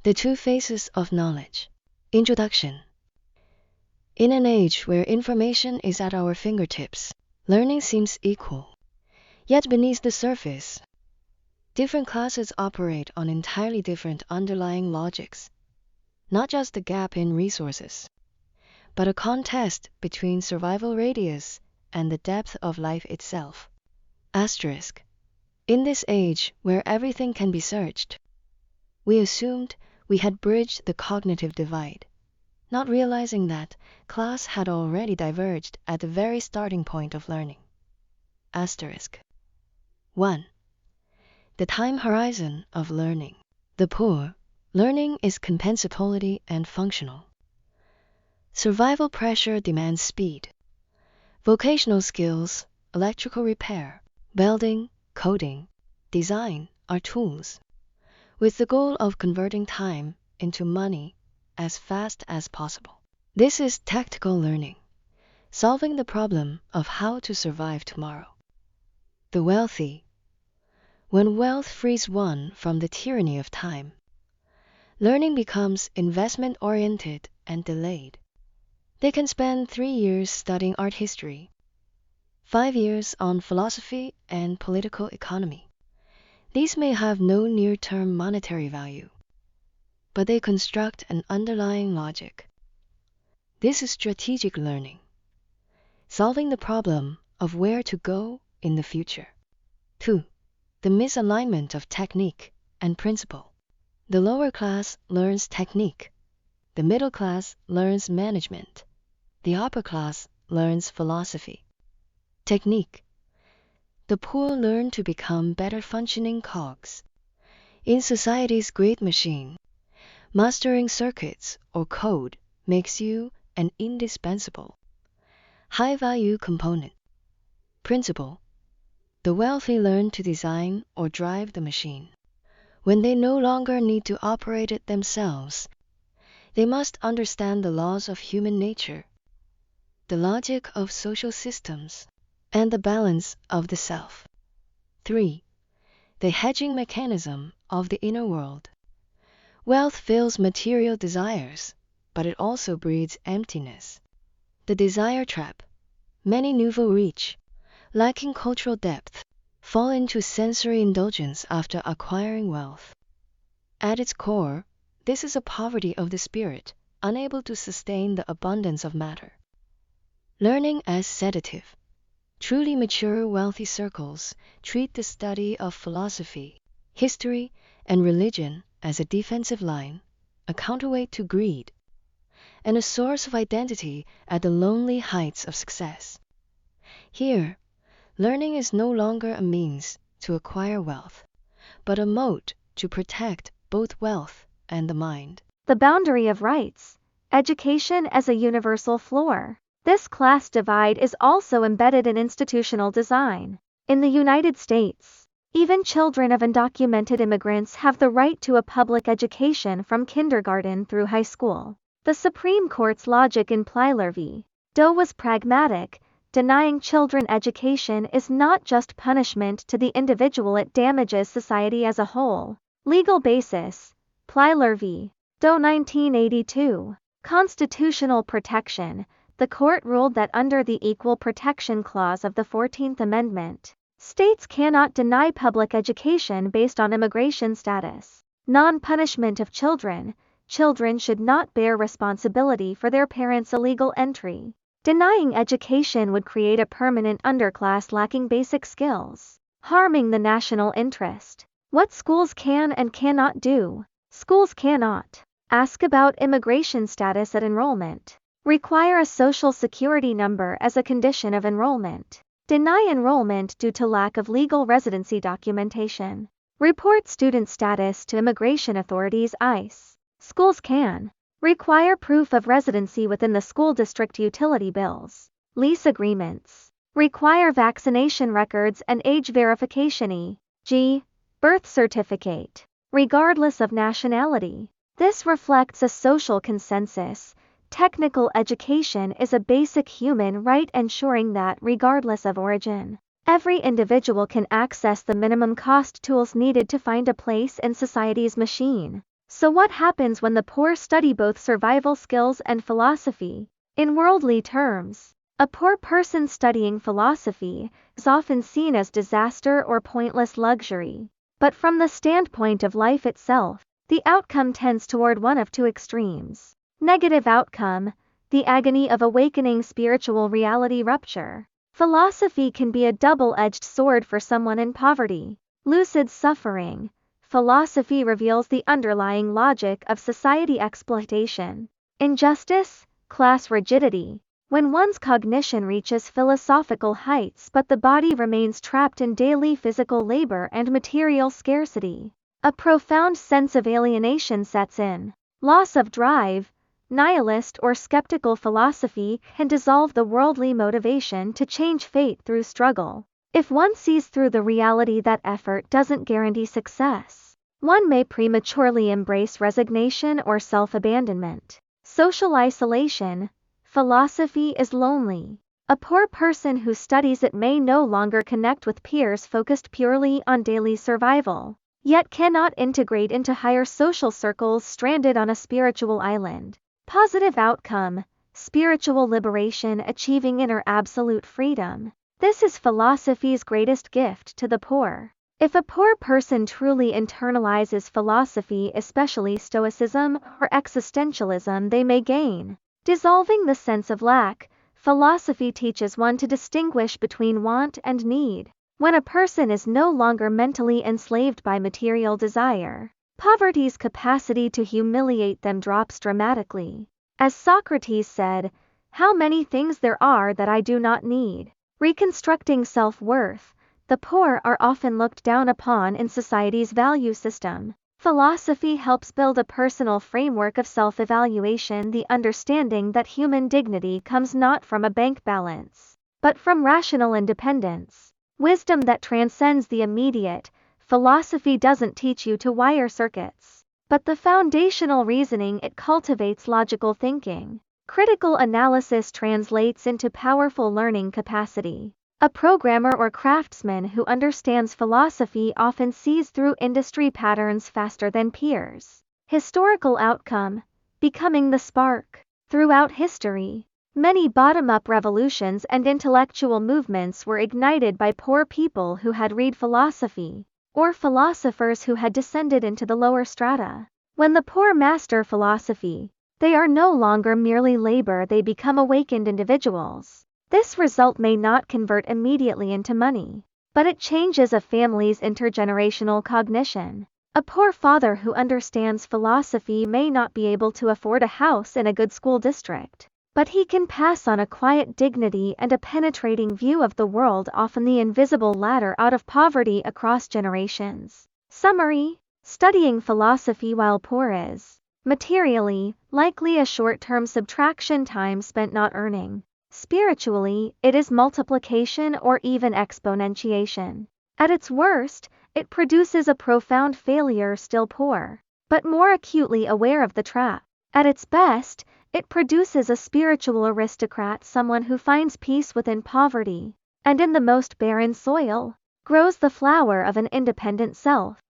The Two Faces of Knowledge. Introduction. In an age where information is at our fingertips, learning seems equal. Yet beneath the surface, different classes operate on entirely different underlying logics. Not just a gap in resources, but a contest between survival radius and the depth of life itself. Asterisk. In this age where everything can be searched, we assumed we had bridged the cognitive divide, not realizing that class had already diverged at the very starting point of learning. Asterisk. 1. The time horizon of learning. The poor, learning is compensatory and functional. Survival pressure demands speed. Vocational skills, electrical repair, welding, coding, design are tools, with the goal of converting time into money as fast as possible. This is tactical learning, solving the problem of how to survive tomorrow. The wealthy. When wealth frees one from the tyranny of time, learning becomes investment-oriented and delayed. They can spend 3 years studying art history, 5 years on philosophy and political economy. These may have no near-term monetary value, but they construct an underlying logic. This is strategic learning, solving the problem of where to go in the future. 2. The misalignment of technique and principle. The lower class learns technique. The middle class learns management. The upper class learns philosophy. Technique. The poor learn to become better functioning cogs in society's great machine. Mastering circuits or code makes you an indispensable, high-value component. Principle. The wealthy learn to design or drive the machine. When they no longer need to operate it themselves, they must understand the laws of human nature, the logic of social systems, and the balance of the self. 3. The hedging mechanism of the inner world. Wealth fills material desires, but it also breeds emptiness. The desire trap. Many nouveau riches, lacking cultural depth, fall into sensory indulgence after acquiring wealth. At its core, this is a poverty of the spirit, unable to sustain the abundance of matter. Learning as sedative. Truly mature wealthy circles treat the study of philosophy, history, and religion as a defensive line, a counterweight to greed, and a source of identity at the lonely heights of success. Here, learning is no longer a means to acquire wealth, but a moat to protect both wealth and the mind. The boundary of rights. Education as a universal floor. This class divide is also embedded in institutional design. In the United States, even children of undocumented immigrants have the right to a public education from kindergarten through high school. The Supreme Court's logic in Plyler v. Doe was pragmatic. Denying children education is not just punishment to the individual, it damages society as a whole. Legal basis. Plyler v. Doe 1982. Constitutional protection. The court ruled that under the Equal Protection Clause of the 14th Amendment, states cannot deny public education based on immigration status. Non-punishment of children. Children should not bear responsibility for their parents' illegal entry. Denying education would create a permanent underclass lacking basic skills, harming the national interest. What schools can and cannot do. Schools cannot ask about immigration status at enrollment. Require a social security number as a condition of enrollment. Deny enrollment due to lack of legal residency documentation. Report student status to immigration authorities ICE. Schools can require proof of residency within the school district. Utility bills. Lease agreements. Require vaccination records and age verification e.g., birth certificate, regardless of nationality. This reflects a social consensus. Technical education is a basic human right, ensuring that, regardless of origin, every individual can access the minimum cost tools needed to find a place in society's machine. So what happens when the poor study both survival skills and philosophy? In worldly terms, a poor person studying philosophy is often seen as disaster or pointless luxury. But from the standpoint of life itself, the outcome tends toward one of two extremes. Negative outcome, the agony of awakening spiritual reality rupture. Philosophy can be a double-edged sword for someone in poverty. Lucid suffering. Philosophy reveals the underlying logic of society exploitation, injustice, class rigidity. When one's cognition reaches philosophical heights but the body remains trapped in daily physical labor and material scarcity, a profound sense of alienation sets in. Loss of drive. Nihilist or skeptical philosophy can dissolve the worldly motivation to change fate through struggle. If one sees through the reality that effort doesn't guarantee success, one may prematurely embrace resignation or self-abandonment. Social isolation. Philosophy is lonely. A poor person who studies it may no longer connect with peers focused purely on daily survival, yet cannot integrate into higher social circles stranded on a spiritual island. Positive outcome. Spiritual liberation, achieving inner absolute freedom. This is philosophy's greatest gift to the poor. If a poor person truly internalizes philosophy, especially Stoicism or existentialism, they may gain. Dissolving the sense of lack. Philosophy teaches one to distinguish between want and need. When a person is no longer mentally enslaved by material desire, poverty's capacity to humiliate them drops dramatically. As Socrates said, "How many things there are that I do not need." Reconstructing self-worth. The poor are often looked down upon in society's value system. Philosophy helps build a personal framework of self-evaluation, the understanding that human dignity comes not from a bank balance, but from rational independence. Wisdom that transcends the immediate. Philosophy doesn't teach you to wire circuits, but the foundational reasoning it cultivates logical thinking. Critical analysis translates into powerful learning capacity. A programmer or craftsman who understands philosophy often sees through industry patterns faster than peers. Historical outcome. Becoming the spark. Throughout history, many bottom-up revolutions and intellectual movements were ignited by poor people who had read philosophy, or philosophers who had descended into the lower strata. When the poor master philosophy, they are no longer merely labor, they become awakened individuals. This result may not convert immediately into money, but it changes a family's intergenerational cognition. A poor father who understands philosophy may not be able to afford a house in a good school district, but he can pass on a quiet dignity and a penetrating view of the world, often the invisible ladder out of poverty across generations. Summary: studying philosophy while poor is, materially, likely a short-term subtraction, time spent not earning. Spiritually, it is multiplication or even exponentiation. At its worst, it produces a profound failure, still poor, but more acutely aware of the trap. At its best, it produces a spiritual aristocrat, someone who finds peace within poverty, and in the most barren soil, grows the flower of an independent self.